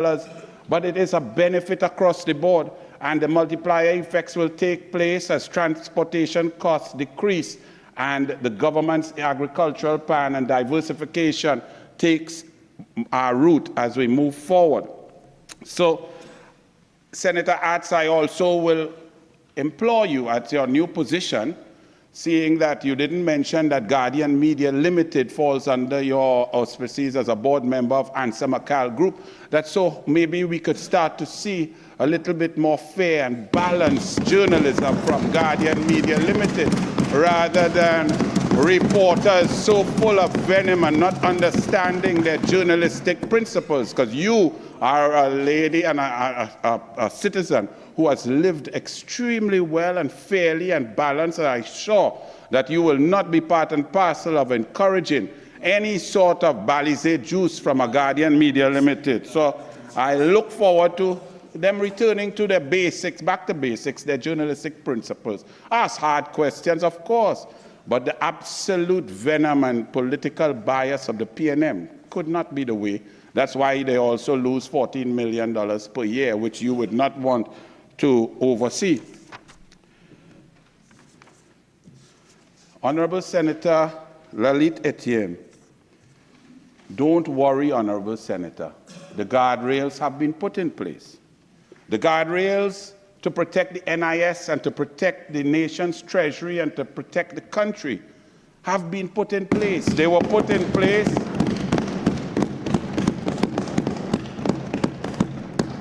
but it is a benefit across the board, and the multiplier effects will take place as transportation costs decrease and the government's agricultural plan and diversification takes our route as we move forward. So, Senator Atz, I also will implore you at your new position, seeing that you didn't mention that Guardian Media Limited falls under your auspices as a board member of Answer McCall Group, that so maybe we could start to see a little bit more fair and balanced journalism from Guardian Media Limited, rather than reporters so full of venom and not understanding their journalistic principles, because you are a lady and a citizen who has lived extremely well and fairly and balanced, and I'm sure that you will not be part and parcel of encouraging any sort of balisé juice from a Guardian Media Limited. So I look forward to them returning to their basics, back to basics, their journalistic principles. Ask hard questions, of course, but the absolute venom and political bias of the PNM could not be the way. That's why they also lose $14 million per year, which you would not want to oversee. Honorable Senator Lalit Etienne, don't worry, Honorable Senator. The guardrails have been put in place. The guardrails to protect the NIS and to protect the nation's treasury and to protect the country have been put in place. They were put in place.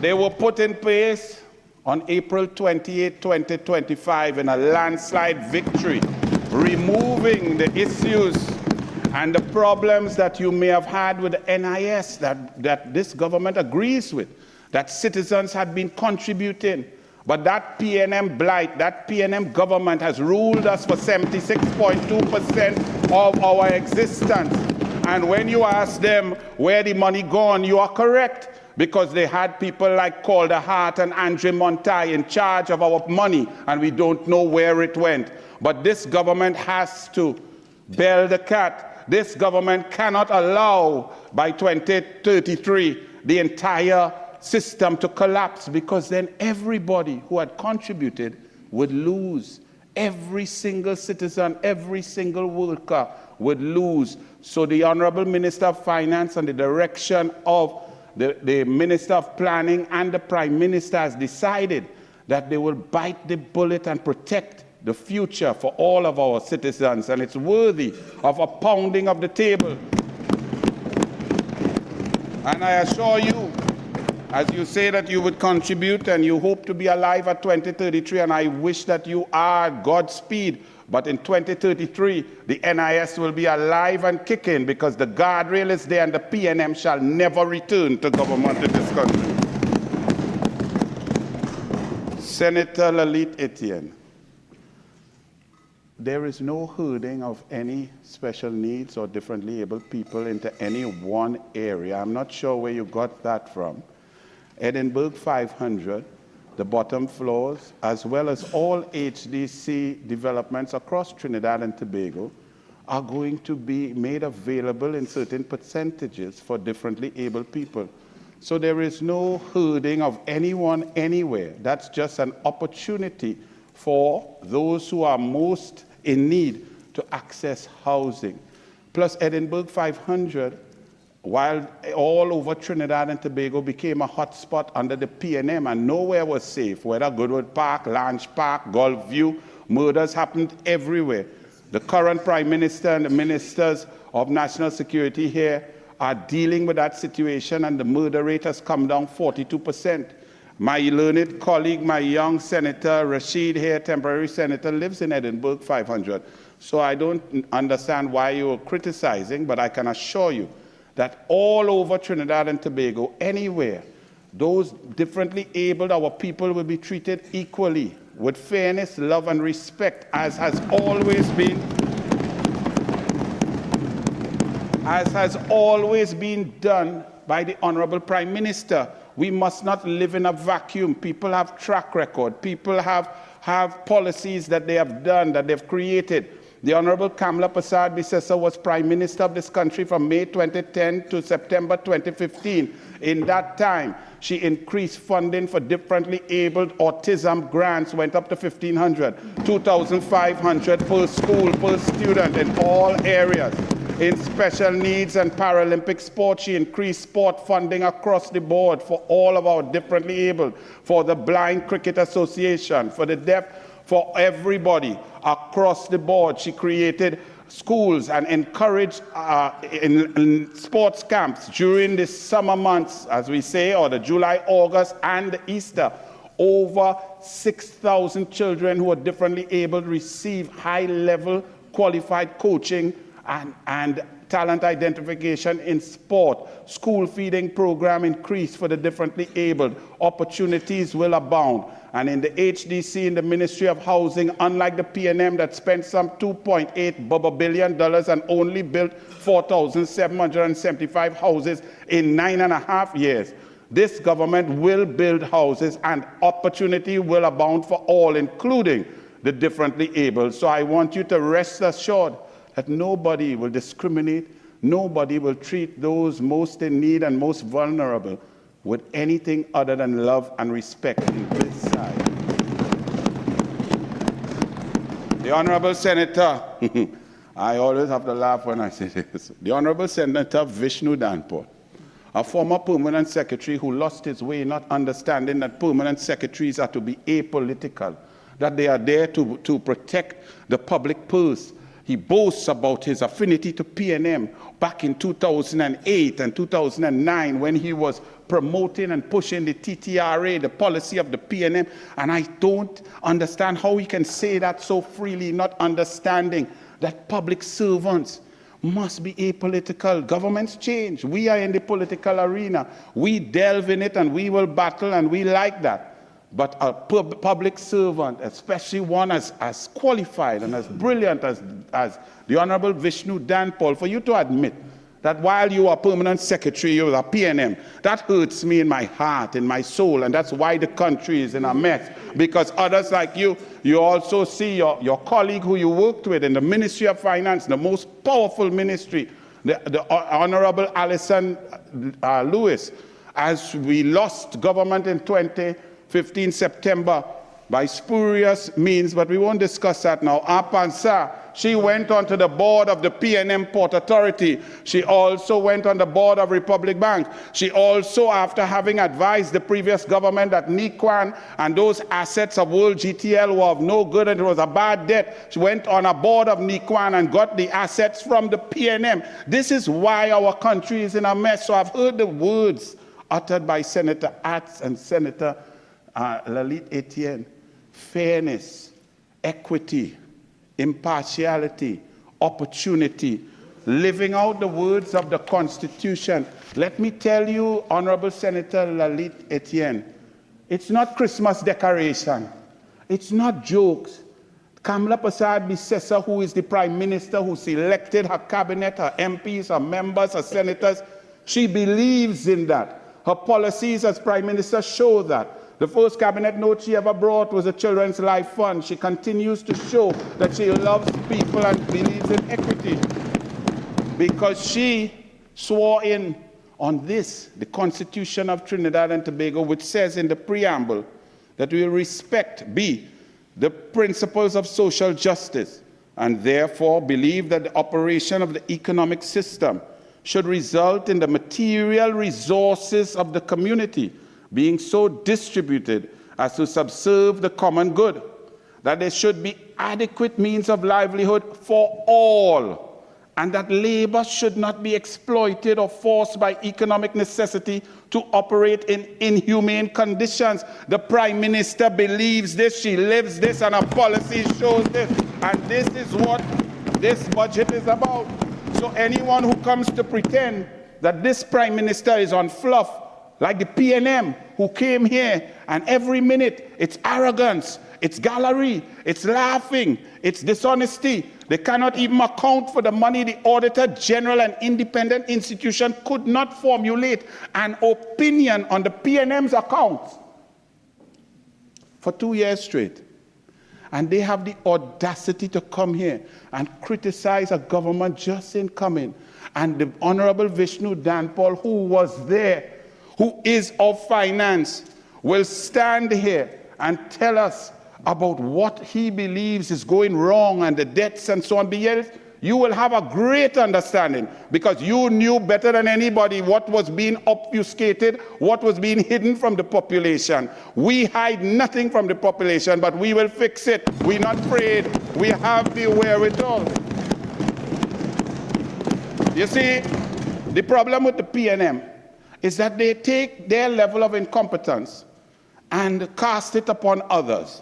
They were put in place on April 28, 2025 in a landslide victory, removing the issues and the problems that you may have had with the NIS that this government agrees with, that citizens had been contributing. But that PNM blight, that PNM government has ruled us for 76.2% of our existence. And when you ask them where the money gone, you are correct, because they had people like Calder Hart and Andre Montai in charge of our money, and we don't know where it went. But this government has to bail the cat. This government cannot allow, by 2033, the entire system to collapse, because then everybody who had contributed would lose. Every single citizen, every single worker would lose. So the Honorable Minister of Finance and the direction of the Minister of Planning and the Prime Minister has decided that they will bite the bullet and protect the future for all of our citizens, and it's worthy of a pounding of the table. And I assure you, as you say that you would contribute and you hope to be alive at 2033, and I wish that you are, Godspeed, but in 2033, the NIS will be alive and kicking, because the guardrail is there and the PNM shall never return to government in this country. Senator Lalit Etienne, there is no herding of any special needs or differently abled people into any one area. I'm not sure where you got that from. Edinburgh 500, the bottom floors, as well as all HDC developments across Trinidad and Tobago, are going to be made available in certain percentages for differently abled people. So there is no herding of anyone anywhere. That's just an opportunity for those who are most in need to access housing. Plus, Edinburgh 500, while all over Trinidad and Tobago became a hotspot under the PNM and nowhere was safe, whether Goodwood Park, Lange Park, Gulf View, murders happened everywhere. The current Prime Minister and the Ministers of National Security here are dealing with that situation, and the murder rate has come down 42%. My learned colleague, my young Senator Rashid here, temporary senator, lives in Edinburgh 500. So I don't understand why you're criticizing, but I can assure you that all over Trinidad and Tobago, anywhere, those differently abled, our people will be treated equally with fairness, love, and respect, as has always been done by the Honorable Prime Minister. We must not live in a vacuum. People have track record. People have policies that they have done, that they've created. The Honorable Kamla Prasad Bisesa was Prime Minister of this country from May 2010 to September 2015. In that time, she increased funding for differently abled autism grants, went up to 1,500, 2,500 per school, per student in all areas. In special needs and Paralympic sport, she increased sport funding across the board for all of our differently abled, for the Blind Cricket Association, for the deaf, for everybody across the board. She created schools and encouraged in sports camps during the summer months, as we say, or the July, August, and Easter. Over 6,000 children who are differently able receive high-level qualified coaching and talent identification in sport. School feeding program increased for the differently abled. Opportunities will abound. And in the HDC, in the Ministry of Housing, unlike the PNM that spent some $2.8 billion and only built 4,775 houses in 9.5 years, this government will build houses and opportunity will abound for all, including the differently abled. So I want you to rest assured that nobody will discriminate, nobody will treat those most in need and most vulnerable with anything other than love and respect in this side. The Honorable Senator, I always have to laugh when I say this, the Honorable Senator Vishnu Danpal, a former permanent secretary who lost his way not understanding that permanent secretaries are to be apolitical, that they are there to protect the public purse. He boasts about his affinity to PNM back in 2008 and 2009 when he was promoting and pushing the TTRA, the policy of the PNM. And I don't understand how he can say that so freely, not understanding that public servants must be apolitical. Governments change. We are in the political arena. We delve in it and we will battle and we like that. But a public servant, especially one as qualified and as brilliant as the Honorable Vishnu Danpal, for you to admit that while you are permanent secretary, you are PNM, that hurts me in my heart, in my soul, and that's why the country is in a mess. Because others like you, you also see your colleague who you worked with in the Ministry of Finance, the most powerful ministry, the Honorable Alison Lewis, as we lost government in 2015 September by spurious means, but we won't discuss that now. Apansa, she went onto the board of the PNM Port Authority. She also went on the board of Republic Bank. She also, after having advised the previous government that Nikwan and those assets of World GTL were of no good and it was a bad debt, she went on a board of Nikwan and got the assets from the PNM. This is why our country is in a mess. So I've heard the words uttered by Senator Atz and Senator Lalit Etienne. Fairness, equity, impartiality, opportunity, living out the words of the Constitution. Let me tell you, Honorable Senator Lalit Etienne, it's not Christmas decoration. It's not jokes. Kamala Persad-Bissessar, who is the Prime Minister, who selected her cabinet, her MPs, her members, her senators, she believes in that. Her policies as Prime Minister show that. The first cabinet note she ever brought was a Children's Life Fund. She continues to show that she loves people and believes in equity because she swore in on this, the Constitution of Trinidad and Tobago, which says in the preamble that we will respect, B, the principles of social justice, and therefore believe that the operation of the economic system should result in the material resources of the community being so distributed as to subserve the common good, that there should be adequate means of livelihood for all, and that labor should not be exploited or forced by economic necessity to operate in inhumane conditions. The Prime Minister believes this, she lives this, and her policy shows this, and this is what this budget is about. So anyone who comes to pretend that this Prime Minister is on fluff, like the PNM who came here, and every minute it's arrogance, it's gallery, it's laughing, it's dishonesty. They cannot even account for the money. The Auditor General, an independent institution, could not formulate an opinion on the PNM's accounts for 2 years straight. And they have the audacity to come here and criticize a government just in coming. And the Honorable Vishnu Danpal, who was there, who is of finance, will stand here and tell us about what he believes is going wrong and the debts and so on, you will have a great understanding, because you knew better than anybody what was being obfuscated, what was being hidden from the population. We hide nothing from the population, but we will fix it. We're not afraid. We have the wherewithal. You see, the problem with the PNM is that they take their level of incompetence and cast it upon others.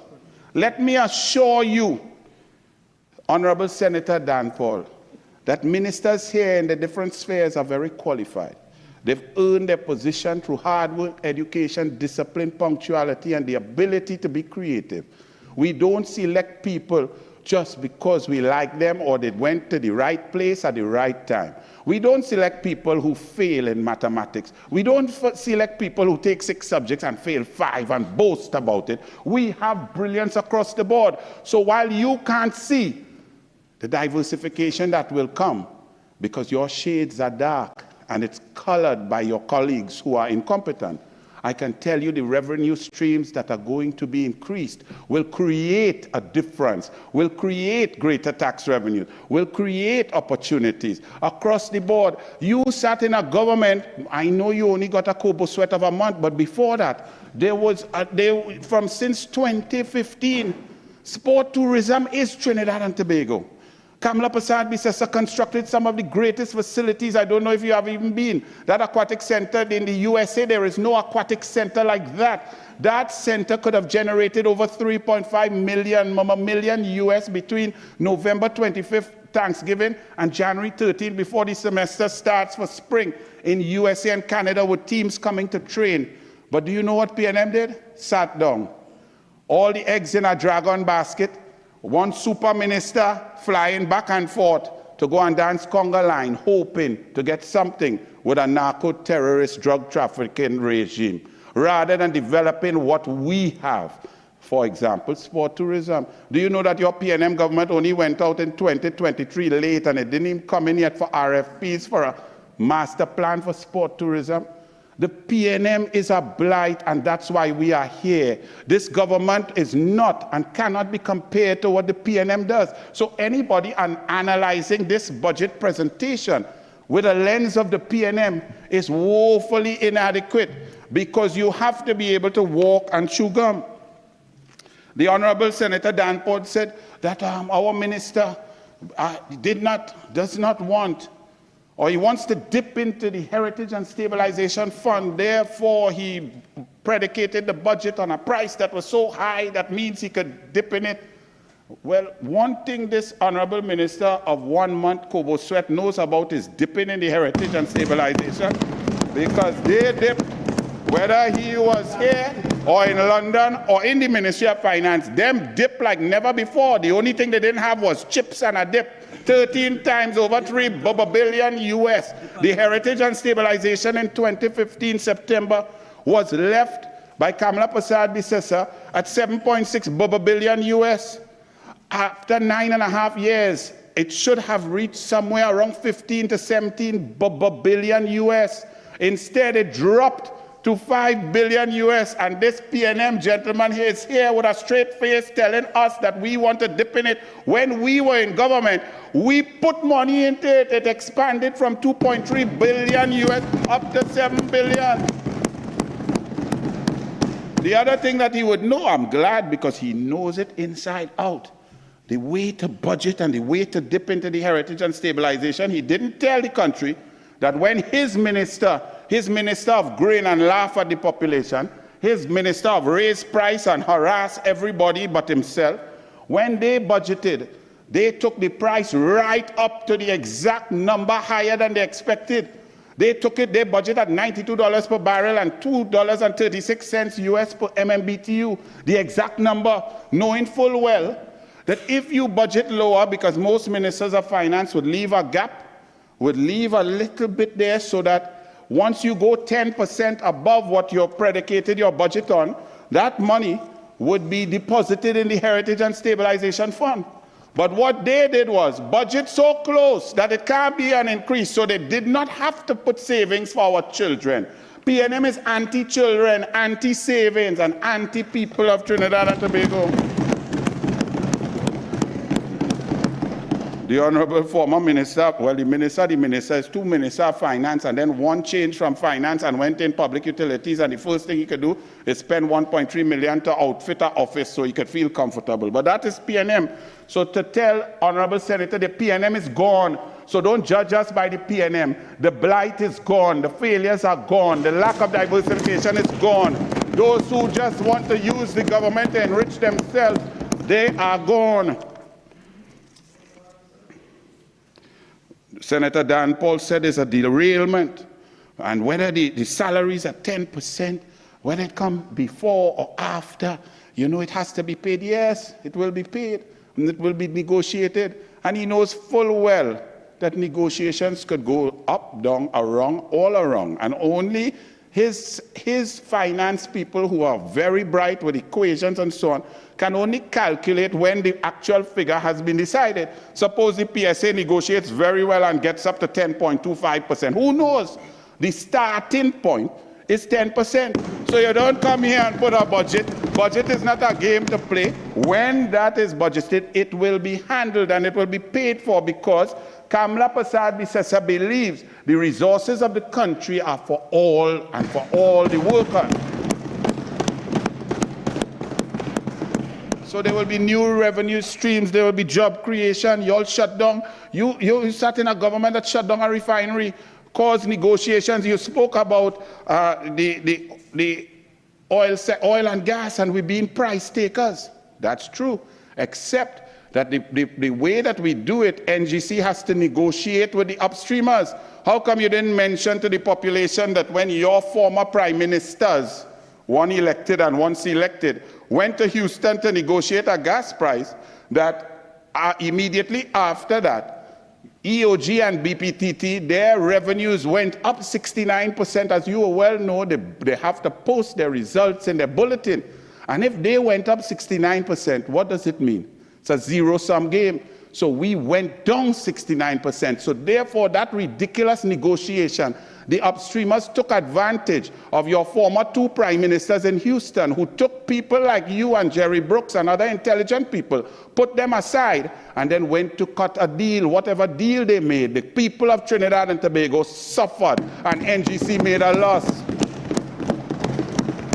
Let me assure you, Honorable Senator Dan Paul, that ministers here in the different spheres are very qualified. They've earned their position through hard work, education, discipline, punctuality, and the ability to be creative. We don't select people just because we like them or they went to the right place at the right time. We don't select people who fail in mathematics. We don't select people who take 6 subjects and fail 5 and boast about it. We have brilliance across the board. So while you can't see the diversification that will come, because your shades are dark and it's colored by your colleagues who are incompetent, I can tell you the revenue streams that are going to be increased will create a difference, will create greater tax revenue, will create opportunities across the board. You sat in a government, I know you only got a Kobo sweat of a month, but before that, since 2015, sport tourism is Trinidad and Tobago. Kamla Prasad Bisesa constructed some of the greatest facilities. I don't know if you have even been. That aquatic center in the USA, there is no aquatic center like that. That center could have generated over 3.5 million US between November 25th, Thanksgiving, and January 13th, before the semester starts for spring in USA and Canada, with teams coming to train. But do you know what PNM did? Sat down. All the eggs in a dragon basket. One super minister flying back and forth to go and dance conga line, hoping to get something with a narco-terrorist drug trafficking regime, rather than developing what we have. For example, sport tourism. Do you know that your PNM government only went out in 2023 late, and it didn't even come in yet for RFPs for a master plan for sport tourism? The PNM is a blight, and that's why we are here. This government is not and cannot be compared to what the PNM does. So anybody analyzing this budget presentation with a lens of the PNM is woefully inadequate, because you have to be able to walk and chew gum. The Honorable Senator Dan Paul said that our minister does not want, or he wants to dip into the Heritage and Stabilization Fund. Therefore, he predicated the budget on a price that was so high that means he could dip in it. Well, one thing this honorable minister of 1 month, Kobo Sweat, knows about is dipping in the Heritage and Stabilization, because they dip, whether he was here or in London or in the Ministry of Finance, them dip like never before. The only thing they didn't have was chips and a dip. 13 times over $3 billion US. The Heritage and Stabilization in 2015 September was left by Kamla Prasad Bisesa at $7.6 billion US. After 9.5 years, it should have reached somewhere around 15 to 17 billion US. Instead, it dropped to 5 billion US, and this PNM gentleman is here with a straight face telling us that we want to dip in it. When we were in government, we put money into it. It expanded from 2.3 billion US up to 7 billion. The other thing that he would know, I'm glad, because he knows it inside out, the way to budget and the way to dip into the Heritage and Stabilization, he didn't tell the country that when his minister of grain and laugh at the population, his minister of raise price and harass everybody but himself, when they budgeted, they took the price right up to the exact number higher than they expected. They budgeted at $92 per barrel and $2.36 US per MMBTU, the exact number, knowing full well that if you budget lower, because most ministers of finance would leave a gap, would leave a little bit there, so that once you go 10% above what you predicated your budget on, that money would be deposited in the Heritage and Stabilization Fund. But what they did was budget so close that it can't be an increase, so they did not have to put savings for our children, PNM is anti-children, anti-savings, and anti-people of Trinidad and Tobago. The Honorable former Minister, well, the minister is two Minister of Finance, and then one changed from Finance and went in Public Utilities, and the first thing he could do is spend 1.3 million to outfit an office so he could feel comfortable. But that is PNM. So to tell Honorable Senator, the PNM is gone. So don't judge us by the PNM. The blight is gone. The failures are gone. The lack of diversification is gone. Those who just want to use the government to enrich themselves, they are gone. Senator Dan Paul said there's a derailment, and whether the salaries are 10%, whether it come before or after, you know, it has to be paid. Yes, it will be paid, and it will be negotiated. And he knows full well that negotiations could go up, down, around, all around, and only his finance people, who are very bright with equations and so on, can only calculate when the actual figure has been decided. Suppose the PSA negotiates very well and gets up to 10.25%. Who knows? The starting point is 10%. So you don't come here and put a budget. Budget is not a game to play. When that is budgeted, it will be handled and it will be paid for, because Kamla Prasad Bisesa believes the resources of the country are for all and for all the workers. So there will be new revenue streams, there will be job creation. You all shut down. You sat in a government that shut down a refinery, caused negotiations. You spoke about the oil and gas, and we're being price takers. That's true, except that the way that we do it, NGC has to negotiate with the upstreamers. How come you didn't mention to the population that when your former prime ministers, one elected and one selected, went to Houston to negotiate a gas price, that immediately after that, EOG and BPTT, their revenues went up 69%. As you well know, they have to post their results in their bulletin. And if they went up 69%, what does it mean? It's a zero-sum game. So we went down 69%. So therefore, that ridiculous negotiation, the upstreamers took advantage of your former two prime ministers in Houston, who took people like you and Jerry Brooks and other intelligent people, put them aside, and then went to cut a deal. Whatever deal they made, the people of Trinidad and Tobago suffered, and NGC made a loss.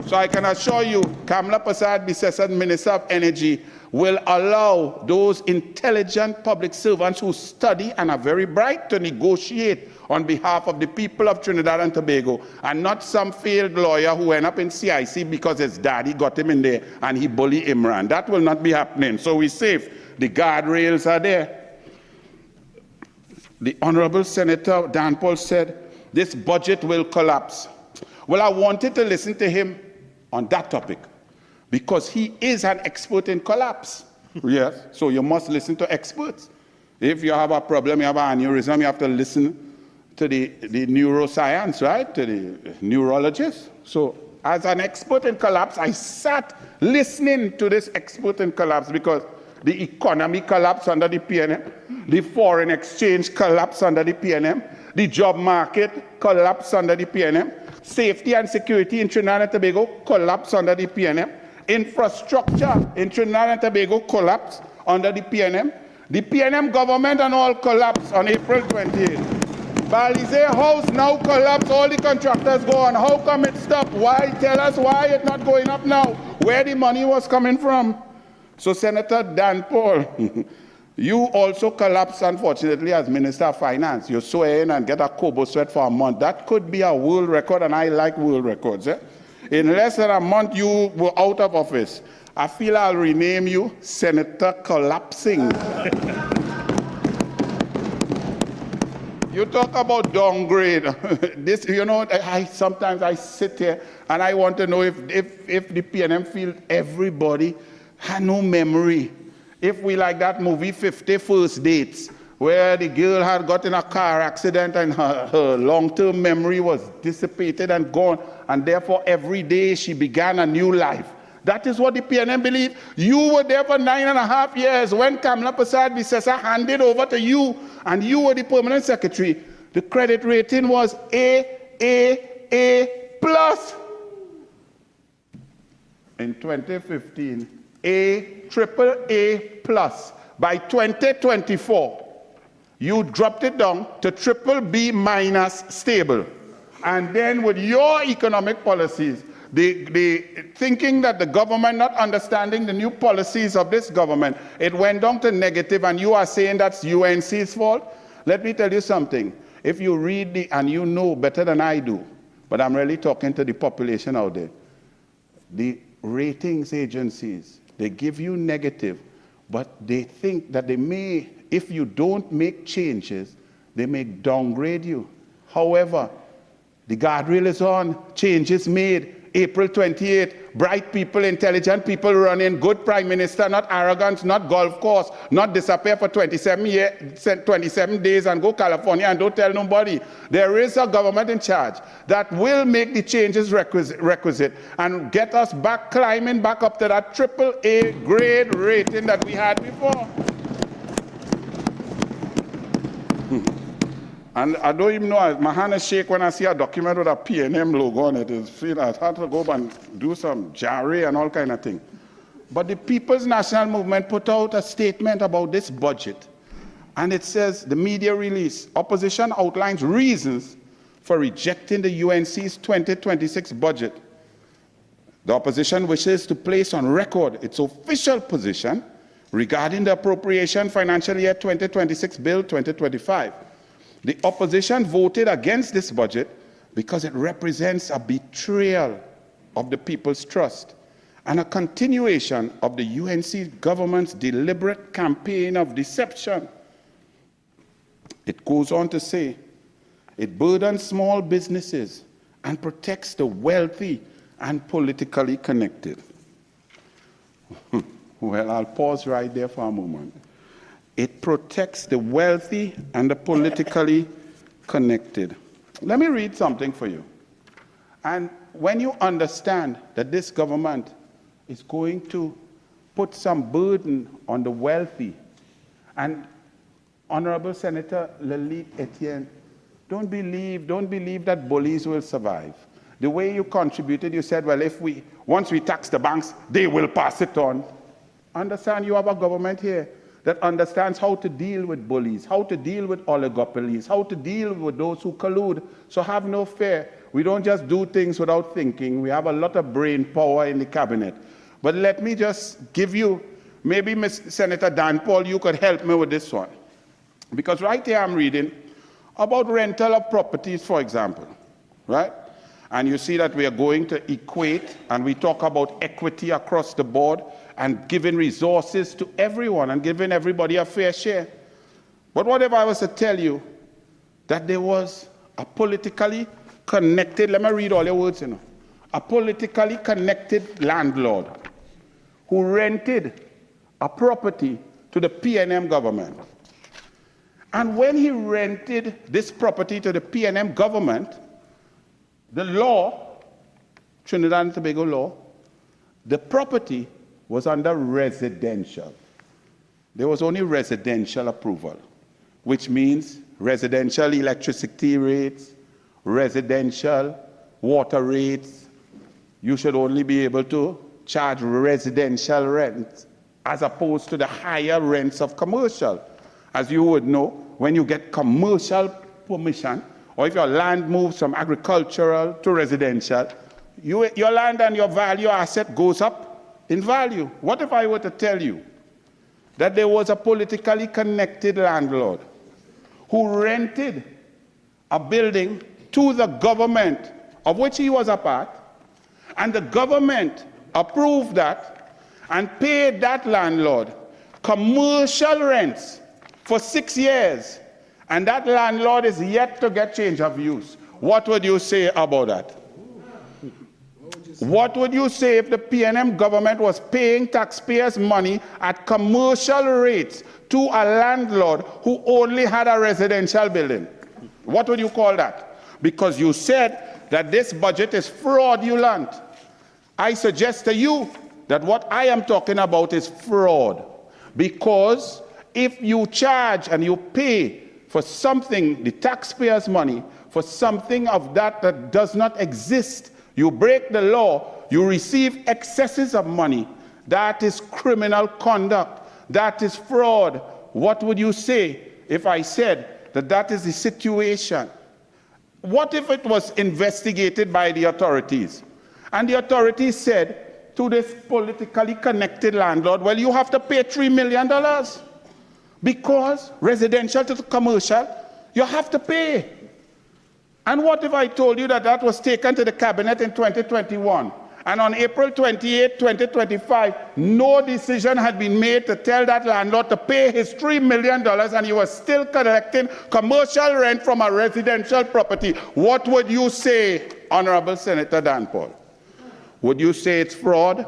So I can assure you, Kamla Prasad Bisesa, Minister of Energy, will allow those intelligent public servants who study and are very bright to negotiate on behalf of the people of Trinidad and Tobago, and not some failed lawyer who went up in CIC because his daddy got him in there and he bullied Imran. That will not be happening. So we're safe. The guardrails are there. The Honorable Senator Dan Paul said, this budget will collapse. Well, I wanted to listen to him on that topic, because he is an expert in collapse. Yes, so you must listen to experts. If you have a problem, you have an aneurysm, you have to listen to the neuroscience, right? To the neurologist. So as an expert in collapse, I sat listening to this expert in collapse, because the economy collapsed under the PNM, the foreign exchange collapsed under the PNM, the job market collapsed under the PNM, safety and security in Trinidad and Tobago collapsed under the PNM, infrastructure in Trinidad and Tobago collapsed under the PNM. The PNM government and all collapsed on April 28th. Balize House now collapsed, all the contractors go on. How come it stopped? Why? Tell us why it's not going up now. Where the money was coming from. So Senator Dan Paul, you also collapsed, unfortunately, as Minister of Finance. You swear in and get a Kobo sweat for a month. That could be a world record, and I like world records. In less than a month, you were out of office. I feel I'll rename you Senator Collapsing. You talk about downgrade. This, you know, sometimes I sit here and I want to know if the PNM feel everybody had no memory. If we like that movie 50 First Dates, where the girl had got in a car accident and her long-term memory was dissipated and gone, and therefore every day she began a new life. That is what the PNM believed. You were there for 9.5 years when Kamla Prasad Bisesa handed over to you, and you were the permanent secretary. The credit rating was A, plus. In 2015, triple A plus. By 2024, you dropped it down to triple B minus stable. And then with your economic policies, the thinking that the government not understanding the new policies of this government, it went down to negative, and you are saying that's UNC's fault? Let me tell you something. If you read and you know better than I do, but I'm really talking to the population out there, the ratings agencies, they give you negative, but they think that they may, if you don't make changes, they may downgrade you. However, the guardrail is on, changes made. April 28, bright people, intelligent people running, good prime minister, not arrogant, not golf course, not disappear for 27 days and go California and don't tell nobody. There is a government in charge that will make the changes requisite and get us back, climbing back up to that triple A grade rating that we had before. And I don't even know, my hand is shake when I see a document with a PNM logo on it. I had to go and do some jarry and all kind of things. But the People's National Movement put out a statement about this budget. And it says, the media release, opposition outlines reasons for rejecting the UNC's 2026 budget. The opposition wishes to place on record its official position regarding the Appropriation Financial Year 2026 Bill 2025. The opposition voted against this budget because it represents a betrayal of the people's trust and a continuation of the UNC government's deliberate campaign of deception. It goes on to say, it burdens small businesses and protects the wealthy and politically connected. Well, I'll pause right there for a moment. It protects the wealthy and the politically connected. Let me read something for you. And when you understand that this government is going to put some burden on the wealthy, and Honorable Senator Lalit Etienne, don't believe that bullies will survive. The way you contributed, you said, well, once we tax the banks, they will pass it on. Understand, you have a government here that understands how to deal with bullies, how to deal with oligopolies, how to deal with those who collude. So have no fear. We don't just do things without thinking. We have a lot of brain power in the cabinet. But let me just give you, maybe Senator Dan Paul, you could help me with this one. Because right here I'm reading about rental of properties, for example, right? And you see that we are going to equate, and we talk about equity across the board, and giving resources to everyone and giving everybody a fair share. But what if I was to tell you that there was a politically connected, let me read all your words, a politically connected landlord who rented a property to the PNM government. And when he rented this property to the PNM government, the law, Trinidad and Tobago law, the property was under residential. There was only residential approval, which means residential electricity rates, residential water rates. You should only be able to charge residential rent as opposed to the higher rents of commercial. As you would know, when you get commercial permission, or if your land moves from agricultural to residential, your land and your value asset goes up in value. What if I were to tell you that there was a politically connected landlord who rented a building to the government of which he was a part, and the government approved that and paid that landlord commercial rents for 6 years, and that landlord is yet to get change of use? What would you say about that? What would you say if the PNM government was paying taxpayers' money at commercial rates to a landlord who only had a residential building? What would you call that? Because you said that this budget is fraudulent. I suggest to you that what I am talking about is fraud. Because if you charge and you pay for something, the taxpayers' money, for something of that does not exist. You break the law, you receive excesses of money. That is criminal conduct. That is fraud. What would you say if I said that that is the situation? What if it was investigated by the authorities? And the authorities said to this politically connected landlord, well, you have to pay $3 million because residential to commercial, you have to pay. And what if I told you that that was taken to the cabinet in 2021? And on April 28, 2025, no decision had been made to tell that landlord to pay his $3 million, and he was still collecting commercial rent from a residential property. What would you say, Honorable Senator Dan Paul? Would you say it's fraud?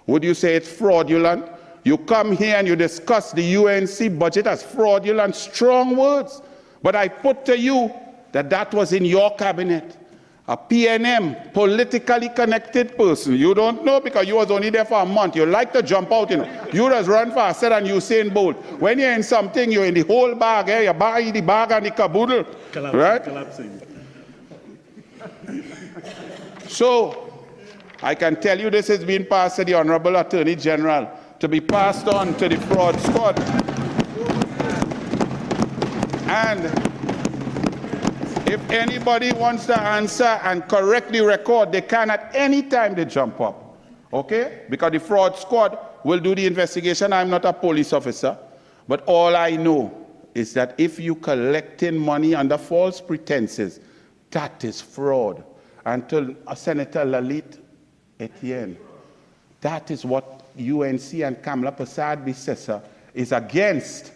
Would you say it's fraudulent? You come here and you discuss the UNC budget as fraudulent, strong words. But I put to you that that was in your cabinet. A PNM, politically connected person. You don't know because you was only there for a month. You like to jump out, you know. You just run faster than Usain Bolt. When you're in something, you're in the whole bag, eh? You buy the bag and the caboodle, right? Collapsing. So, I can tell you this has been passed to the Honorable Attorney General to be passed on to the fraud squad. And if anybody wants to answer and correctly record, they can at any time they jump up, okay? Because the fraud squad will do the investigation. I'm not a police officer, but all I know is that if you collecting money under false pretenses, that is fraud. Until Senator Lalit Etienne, that is what UNC and Kamla Prasad Bissessa is against.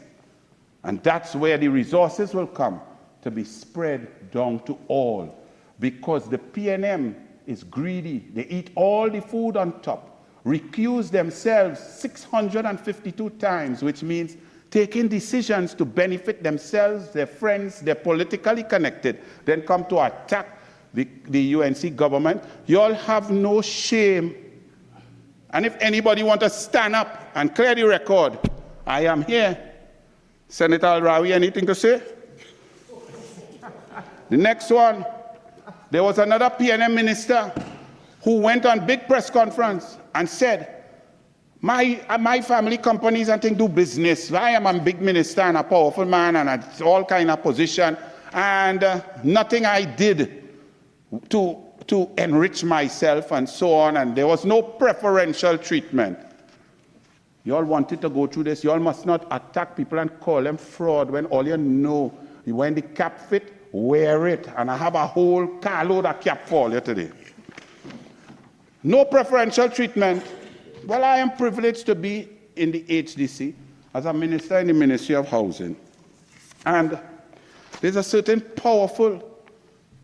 And that's where the resources will come to be spread down to all, because the PNM is greedy. They eat all the food on top, recuse themselves 652 times, which means taking decisions to benefit themselves, their friends, they're politically connected, then come to attack the UNC government. You all have no shame. And if anybody wants to stand up and clear the record, I am here. Senator Al-Rawi, anything to say? The next one, there was another PNM minister who went on big press conference and said, my family companies and things do business. I am a big minister and a powerful man and all kind of position, and nothing I did to enrich myself and so on, and there was no preferential treatment. You all wanted to go through this. You all must not attack people and call them fraud when all you know, when the cap fit, wear it. And I have a whole carload of cap for you today. No preferential treatment. Well, I am privileged to be in the HDC as a minister in the Ministry of Housing. And there's a certain powerful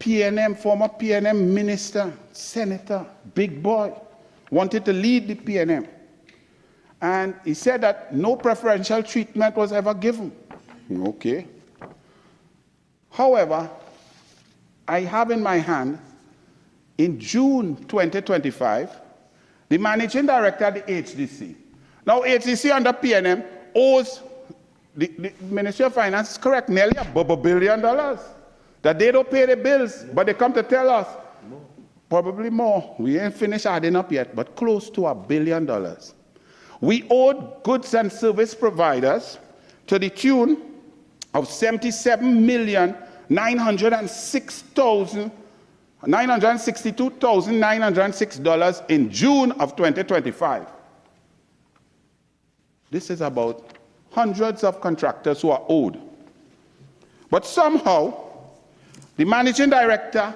former PNM minister, senator, big boy, wanted to lead the PNM. And he said that no preferential treatment was ever given. Okay. However, I have in my hand, in June 2025, the managing director of the HDC. Now, HDC under PNM owes the Ministry of Finance, is correct, nearly $1 billion. That they don't pay the bills, but they come to tell us, probably more. We ain't finished adding up yet, but close to $1 billion. We owed goods and service providers to the tune of $962,906 in June of 2025. This is about hundreds of contractors who are owed. But somehow, the managing director,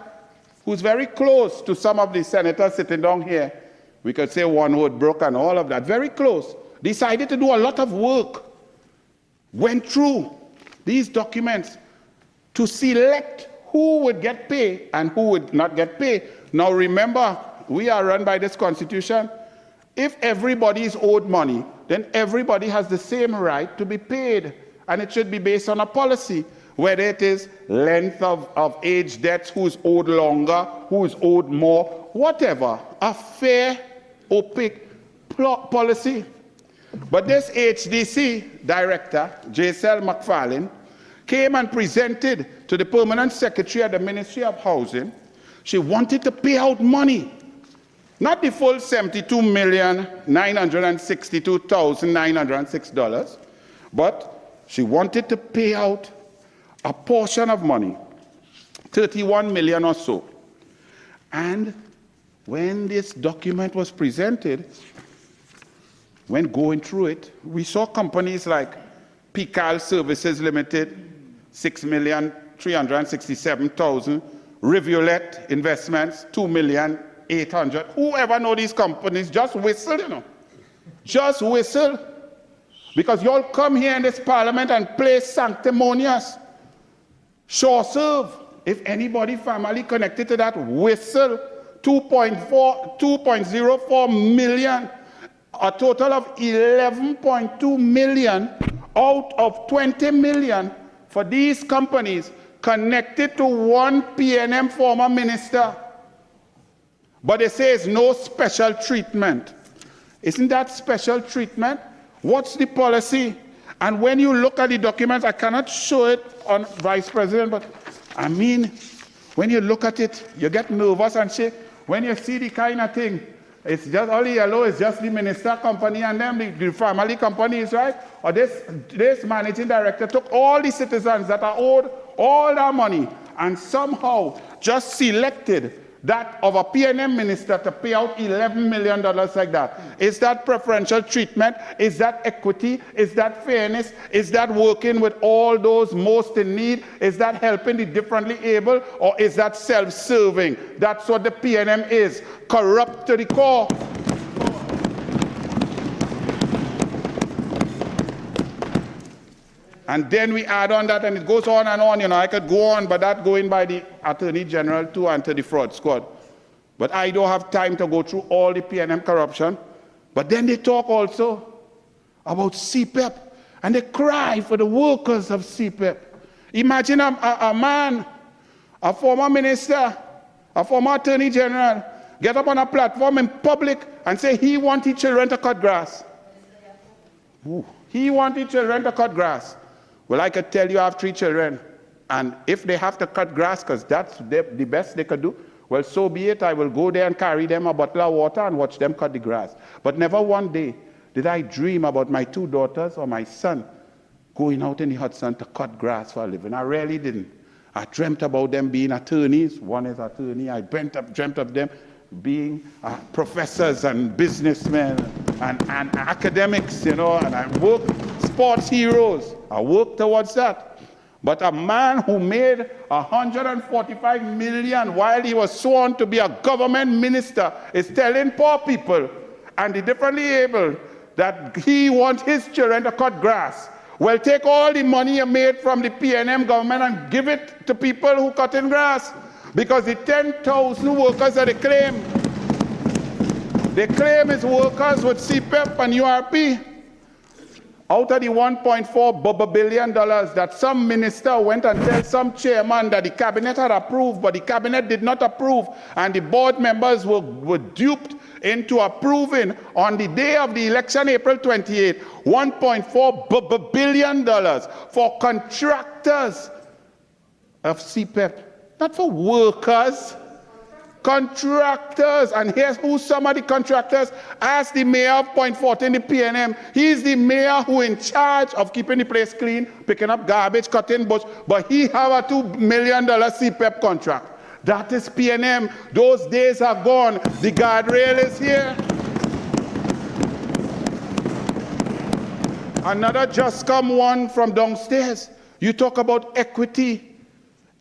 who's very close to some of the senators sitting down here, we could say one word broke and all of that, very close, decided to do a lot of work, went through these documents to select who would get paid and who would not get paid. Now remember, we are run by this constitution. If everybody is owed money, then everybody has the same right to be paid, and it should be based on a policy, whether it is length of age debts, who's owed longer, who's owed more, whatever, a fair, opaque policy. But this HDC director, J.L. McFarlane, came and presented to the permanent secretary at the Ministry of Housing. She wanted to pay out money, not the full $72,962,906, but she wanted to pay out a portion of money, 31 million or so. And when this document was presented, when going through it, we saw companies like Pical Services Limited, 6,367,000, Rivulet Investments, 2,800,000. Whoever know these companies, just whistle, you know. Just whistle. Because y'all come here in this parliament and play sanctimonious. Sure serve. If anybody family connected to that, whistle. 2.04 million. A total of 11.2 million out of 20 million for these companies connected to one PNM former minister. But they say it's no special treatment. Isn't that special treatment? What's the policy? And when you look at the documents, I cannot show it on Vice President, but I mean, when you look at it, you get nervous and shake. When you see the kind of thing, it's just all yellow, it's just the minister company and them, the family companies, right? Or this managing director took all the citizens that are owed all that money and somehow just selected that of a PNM minister to pay out $11 million like that. Is that preferential treatment? Is that equity? Is that fairness? Is that working with all those most in need? Is that helping the differently able? Or is that self-serving? That's what the PNM is. Corrupt to the core. And then we add on that, and it goes on and on. You know, I could go on, but that going by the Attorney General too and to the fraud squad. But I don't have time to go through all the PNM corruption. But then they talk also about CPEP, and they cry for the workers of CPEP. Imagine a man, a former minister, a former Attorney General, get up on a platform in public and say he wants his children to cut grass. Ooh. He wants his children to cut grass. Well, I could tell you I have 3 children, and if they have to cut grass because that's the best they could do, well, so be it. I will go there and carry them a bottle of water and watch them cut the grass. But never one day did I dream about my 2 daughters or my son going out in the Hudson to cut grass for a living. I really didn't. I dreamt about them being attorneys. One is attorney. I dreamt of them being professors and businessmen and academics, you know, and I worked sports heroes. I worked towards that. But a man who made $145 million while he was sworn to be a government minister is telling poor people and the differently able that he wants his children to cut grass. Well, take all the money you made from the PNM government and give it to people who cut in grass. Because the 10,000 workers that they claim is workers with CPEP and URP. Out of the $1.4 billion that some minister went and tell some chairman that the cabinet had approved, but the cabinet did not approve, and the board members were duped into approving on the day of the election, April 28, $1.4 billion for contractors of CPEP. Not for workers, contractors. And here's who some of the contractors. Ask the mayor of Point 14, the PNM. He's the mayor who in charge of keeping the place clean, picking up garbage, cutting bush. But he have a $2 million CPEP contract. That is PNM. Those days are gone. The guardrail is here. Another just come one from downstairs. You talk about equity.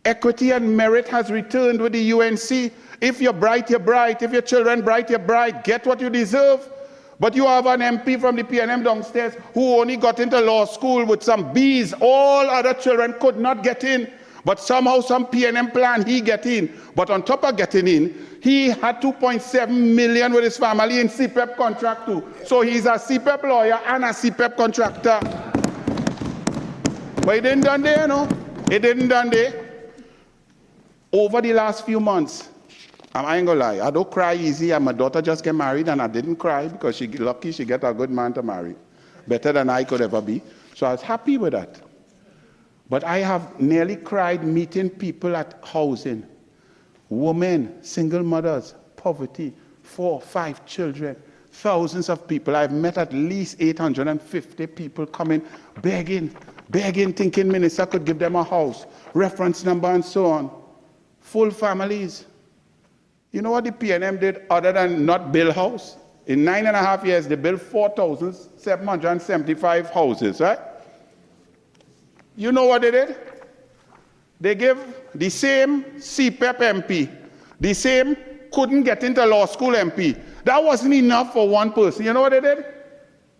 Equity and merit has returned with the UNC. If you're bright, you're bright. If your children bright, you're bright. Get what you deserve. But you have an MP from the PNM downstairs who only got into law school with some B's. All other children could not get in. But somehow some PNM plan, he get in. But on top of getting in, he had $2.7 million with his family in CPEP contract too. So he's a CPEP lawyer and a CPEP contractor. But it didn't done there, no? It didn't done there. Over the last few months, I ain't gonna lie, I don't cry easy, and my daughter just get married, and I didn't cry because she's lucky she get a good man to marry. Better than I could ever be. So I was happy with that. But I have nearly cried meeting people at housing, women, single mothers, poverty, 4, 5 children, thousands of people. I've met at least 850 people coming, begging, thinking minister could give them a house, reference number and so on. Full families. You know what the PNM did other than not build house? In 9.5 years, they built 4,775 houses, right? You know what they did? They gave the same CPEP MP, the same couldn't get into law school MP. That wasn't enough for one person. You know what they did?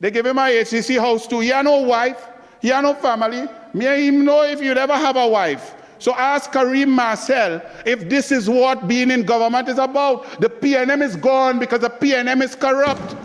They gave him a HCC house too. He had no wife, he had no family. Me and him know if you'd ever have a wife. So ask Kareem Marcel if this is what being in government is about. The PNM is gone because the PNM is corrupt.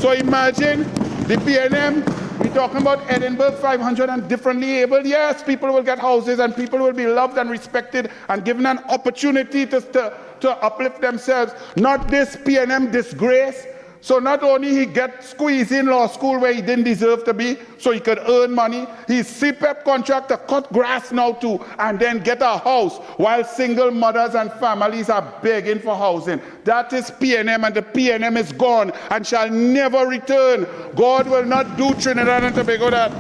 So imagine the PNM, we're talking about Edinburgh 500 and differently abled. Yes, people will get houses and people will be loved and respected and given an opportunity to uplift themselves. Not this PNM disgrace. So not only he get squeezed in law school where he didn't deserve to be, so he could earn money, his CPEP contract to cut grass now too, and then get a house, while single mothers and families are begging for housing. That is PNM, and the PNM is gone and shall never return. God will not do Trinidad and Tobago that.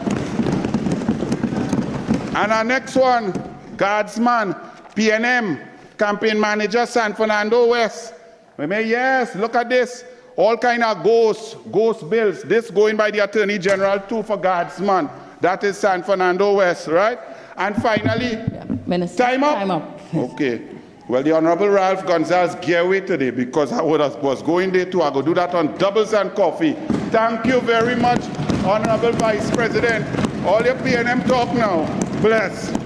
And our next one, Guardsman, PNM, campaign manager, San Fernando West. Yes, look at this. All kind of ghost bills. This going by the Attorney General too for Guardsman. That is San Fernando West, right? And finally, Minister, time up? Time up. Okay. Well, the Honorable Ralph Gonzalez gear away today because I was going there too. I go do that on doubles and coffee. Thank you very much, Honorable Vice President. All your PNM talk now. Bless.